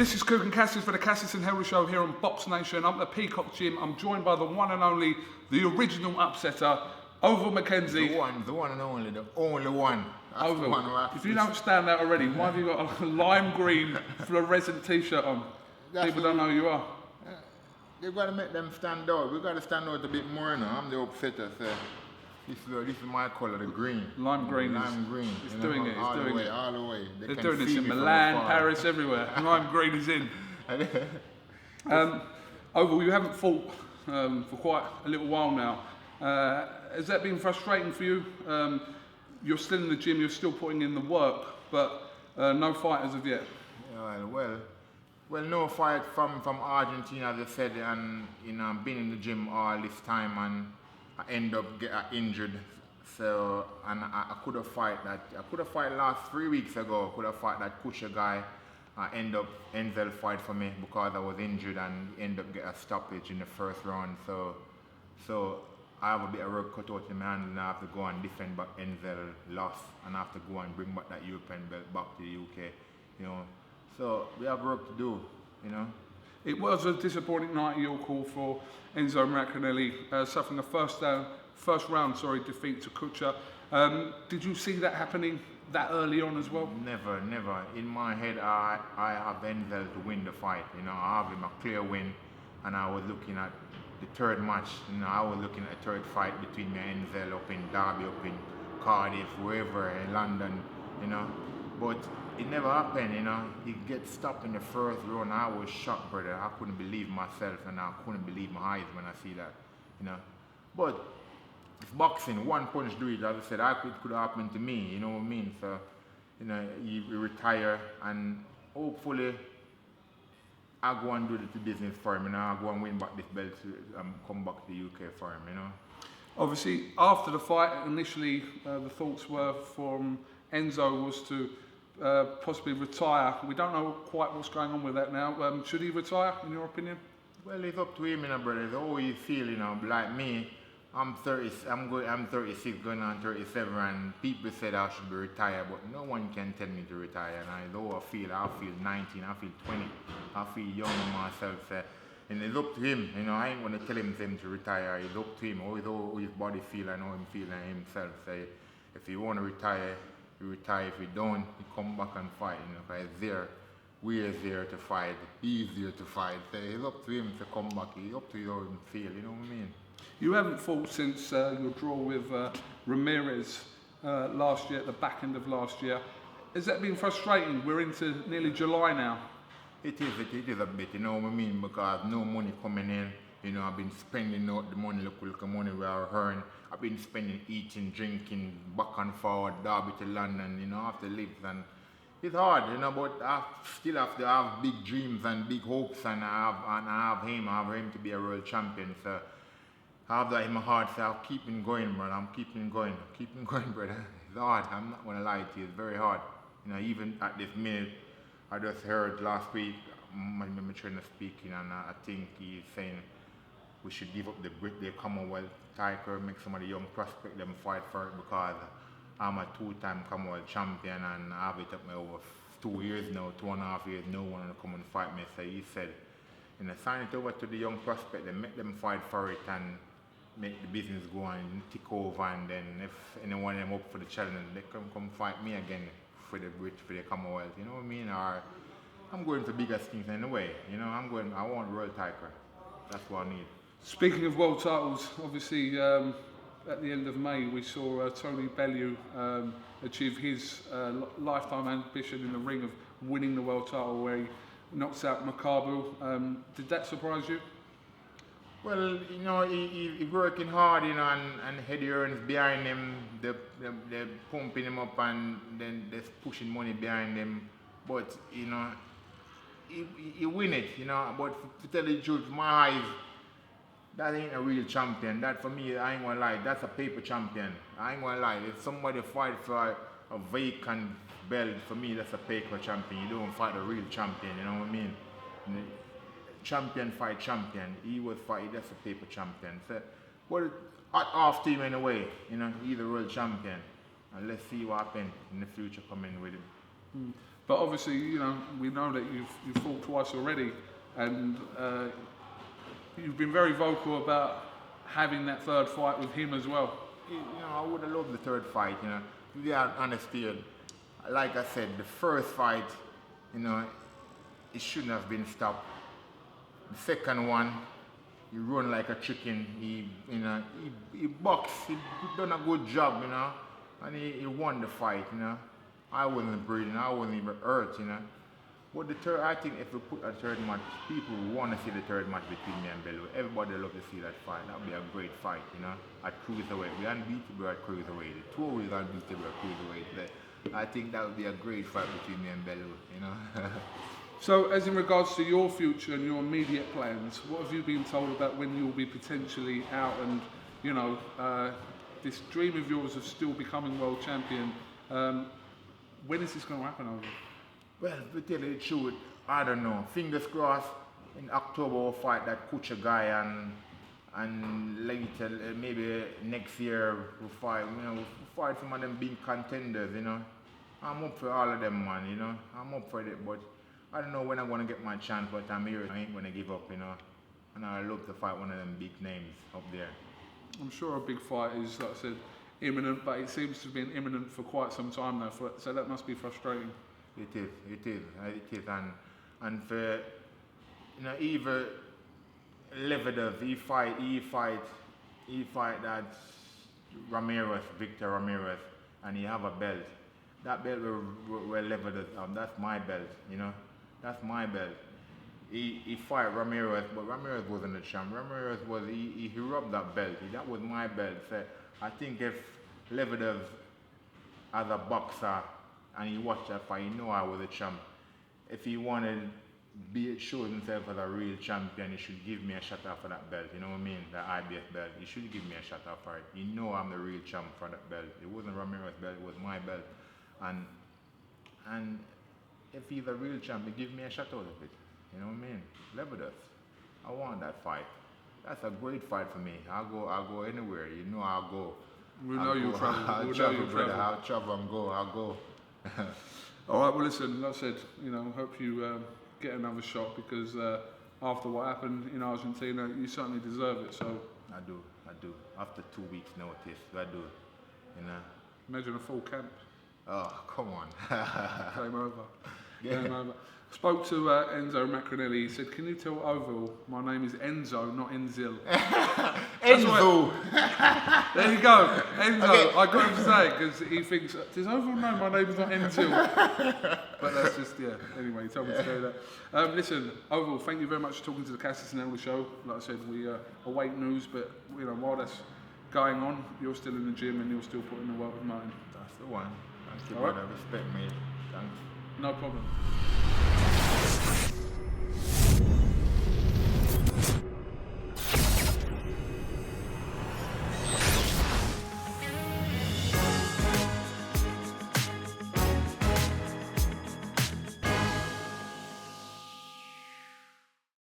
This is KUGAN CASSIUS for the CASSIUS and Henry Show here on BoxNation. I'm at the Peacock Gym. I'm joined by the one and only, the original upsetter, OVILL McKENZIE. The one and only, the only one. That's OVILL, the one if you don't stand out already, why have you got a lime green fluorescent t-shirt on? People don't know who you are. You've got to make them stand out. We've got to stand out a bit more now. I'm the upsetter, so this is my colour, the green. Lime green. Lime green. It's doing it, all the way. They're doing this in Milan, Paris, everywhere. Lime green is in. OVILL, you haven't fought for quite a little while now. Has that been frustrating for you? You're still in the gym, you're still putting in the work, but no fight as of yet. Well, no fight from Argentina, as I said, and I've been in the gym all this time, and I end up get injured. So, and I could have fight last 3 weeks ago. I could have fight that Kusha guy. I end up Enzel fight for me because I was injured and end up get a stoppage in the first round. So I have a bit of work cut out in my hand, and I have to go and defend, but Enzel lost, and I have to go and bring back that European belt back to the UK. So we have work to do. It was a disappointing night at your call for Enzo MACCARINELLI, suffering a first round defeat to Kucha. Did you see that happening that early on as well? Never. In my head, I have Enzel to win the fight. I have him a clear win, and I was looking at the third match. I was looking at a third fight between me and Enzel up in Derby, up in Cardiff, wherever in London. But it never happened. He gets stopped in the first round. I was shocked, brother. I couldn't believe myself, and I couldn't believe my eyes when I see that. But it's boxing. One punch do it. As I said, it could have happened to me. You know what I mean? So, he retire, and hopefully I go and do the business for him. I go and win back this belt and come back to the UK for him. Obviously, after the fight, initially the thoughts were from Enzo was to possibly retire. We don't know quite what's going on with that now. Should he retire, in your opinion? Well, it's up to him, brother. It's how he feel, Like me, I'm 36 going on 37, and people said I should be retired, but no one can tell me to retire. And though I feel 19, I feel 20, I feel young in myself. And it's up to him, I ain't gonna tell him to retire. It's up to him, how his body feel and how him feel himself. So if he wanna retire, he retire. If he don't, he come back and fight, because we're there to fight, he's there to fight. So it's up to him to come back. It's up to him how him feel, you know what I mean? You haven't fought since your draw with Ramirez last year, at the back end of last year. Has that been frustrating? We're into nearly July now. It is a bit, you know what I mean, because no money coming in. I've been spending out the money, look money we are earning. I've been spending, eating, drinking, back and forward, Derby to London, I have to live, and it's hard, but I still have to have big dreams and big hopes, and I have him to be a world champion. So I have that in my heart, so I'll keep on going, brother. I'm keeping going, brother. It's hard, I'm not gonna lie to you, it's very hard. Even at this minute, I just heard last week, my trainer speaking, and I think he's saying we should give up the Commonwealth title, make some of the young prospects them fight for it, because I'm a two-time Commonwealth champion, and I have it up my over 2 years now, 2.5 years, no one will come and fight me. So he said, sign it over to the young prospect, then make them fight for it and make the business go and tick over, and then if anyone them up for the challenge, they come fight me again for the Commonwealth, you know what I mean? Or I'm going for bigger things anyway, I want world title. That's what I need. Speaking of world titles, obviously at the end of May we saw Tony Bellew achieve his lifetime ambition in the ring of winning the world title, where he knocks out McCarville. Did that surprise you? Well, he's working hard, and Eddie Earns behind him, they're pumping him up, and then they're pushing money behind him. But, he win it, but to tell the truth, my eyes, that ain't a real champion. That for me, I ain't gonna lie, that's a paper champion. I ain't gonna lie, if somebody fight for a vacant belt, for me that's a paper champion. You don't fight a real champion, you know what I mean? Champion fight champion. He was fight, that's a paper champion. So, but off team anyway, he's a world champion. And let's see what happens in the future coming with him. But obviously, you know, we know that you've fought twice already, and you've been very vocal about having that third fight with him as well. You know, I would have loved the third fight, you know. To be honest here, like I said, the first fight, you know, it shouldn't have been stopped. The second one, he run like a chicken. He boxed. He done a good job, you know, and he won the fight, you know. I wasn't breathing. I wasn't even hurt, you know. But the third, I think if we put a third match, people want to see the third match between me and Bellew. Everybody love to see that fight. That would be a great fight, you know. At cruiserweight, we unbeatable at cruiserweight. The two is unbeatable at cruiserweight. But I think that would be a great fight between me and Bellew, you know. So, as in regards to your future and your immediate plans, what have you been told about when you'll be potentially out and, you know, this dream of yours of still becoming world champion? When is this going to happen over? Well, to tell you the truth, I don't know. Fingers crossed, in October we'll fight that KUGAN, and later, maybe next year we'll fight, you know, we'll fight some of them big contenders, you know. I'm up for all of them, man, you know. I'm up for it, but I don't know when I'm going to get my chance, but I'm here. I ain't going to give up, you know. And I'd love to fight one of them big names up there. I'm sure a big fight is, like I said, imminent, but it seems to have been imminent for quite some time now, so that must be frustrating. It is, and for, you know, even Lebedev, he fight that Ramirez, Victor Ramirez, and he have a belt. That belt where Lebedev, that's my belt, you know, that's my belt. He fight Ramirez, but Ramirez wasn't the champ. Ramirez was, he robbed that belt. That was my belt. So I think if Lebedev as a boxer and he watched that fight, he know I was a champ. If he wanted to show himself as a real champion, he should give me a shot out for that belt. You know what I mean? The IBF belt. He should give me a shot out for it. He know I'm the real champ for that belt. It wasn't Ramirez's belt, it was my belt. And if he's a real champ, he give me a shot out of it. You know what I mean? Lebedev. I want that fight. That's a great fight for me. I'll go anywhere. You know I'll go. We know you'll travel. I'll travel, brother. I'll travel and go. I'll go. All right. Well, listen. Like I said, you know, hope you get another shot because after what happened in Argentina, you certainly deserve it. So I do. After 2 weeks' notice, I do. You know. Imagine a full camp. Oh, come on. Game over. Yeah. Game over. Spoke to Enzo MACCARINELLI. He said, "Can you tell OVILL my name is Enzo, not Enzil?" Enzo. There you go, Enzo. Okay. I got him to say it because he thinks, "Does OVILL know my name is not Enzil?" But that's just Anyway, he told me to do that. Listen, OVILL, thank you very much for talking to the CASSIUS show. Like I said, we await news, but you know while that's going on, you're still in the gym and you're still putting the work with mine. That's the one. Thank you, All brother. right. Respect me. Thanks. No problem.